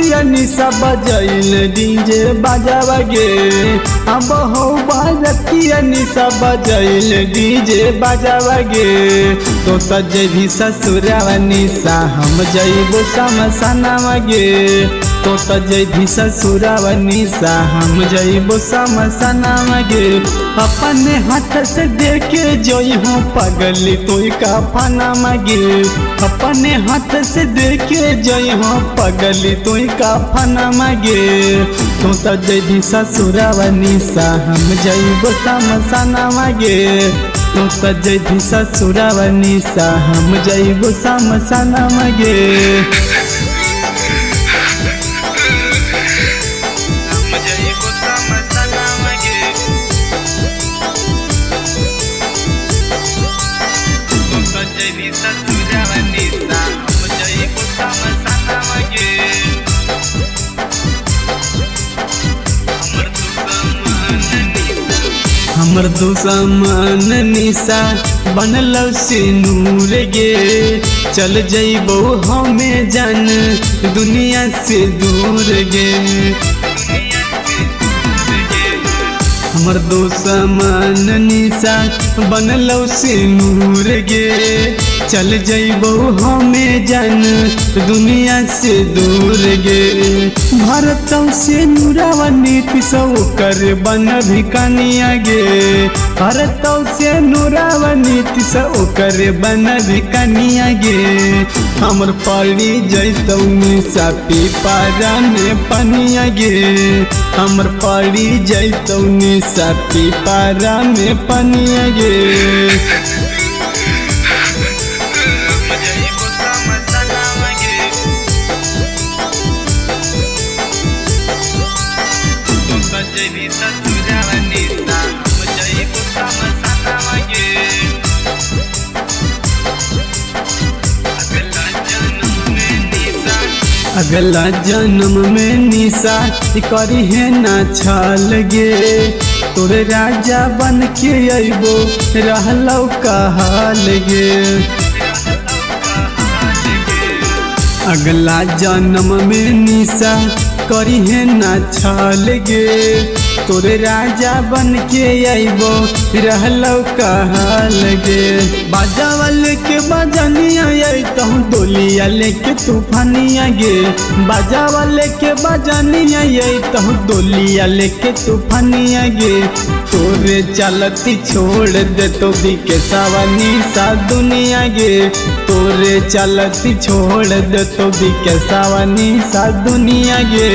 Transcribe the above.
रतिया निशा बजैल डीजे बजावा गे। अब हो रतिया निशा बजैल डीजे बजावा गे। तो जैभी ससुरावा निशा हम जैबो समसनावा गे। तो जैभी ससुरावा निशा हम जैबो समसनावा गे। अपने हाथ से देखे जइहो पगली तोय का फना मागे। अपने हाथ से देखे जइहो पगली तोय का फना मागे। तो जैभी ससुरावा निशा हम जइबो समसना मागे। तो जैभी ससुरावा निशा हम जइबो समसना मागे। हमर दुश्मन निशा बनल से नूर गे। चल जइबो हमें जान दुनिया से दूर गे। हमर दुश्मन निशा बनल से नूर गे। चल जइबो हमें जान दुनिया से दूर गे। भारत से नूरावा नीतीश कर बन भिकानिया गे। भारत से नूरावा नीतीश कर बन भिकानिया गे। हमर पड़ी जैतौ निशा पीपारा में पनिया गे। हमर पड़ी जैतौ निशा पीपारा में पनिया गे। अगला जन्म में निशा करी है ना छल गे। तोरे राजा बन के अइबो रहलौ कहल गे। अगला जन्म में निशा करी है ना छल गे। तोरे राजा बन के अइबो रहलौ कहल गे। बाजावा लेके बजनिया अइतौ डोलिया लेके तूफानिया गे। बाजावा लेके बजनिया अइतौ डोलिया लेके तूफानिया गे। तोरे चलती छोड़ दे तो बिकेशवा निशा दुनिया गे। तोरे चलती छोड़ दे तो बिकेशवा निशा दुनिया गे।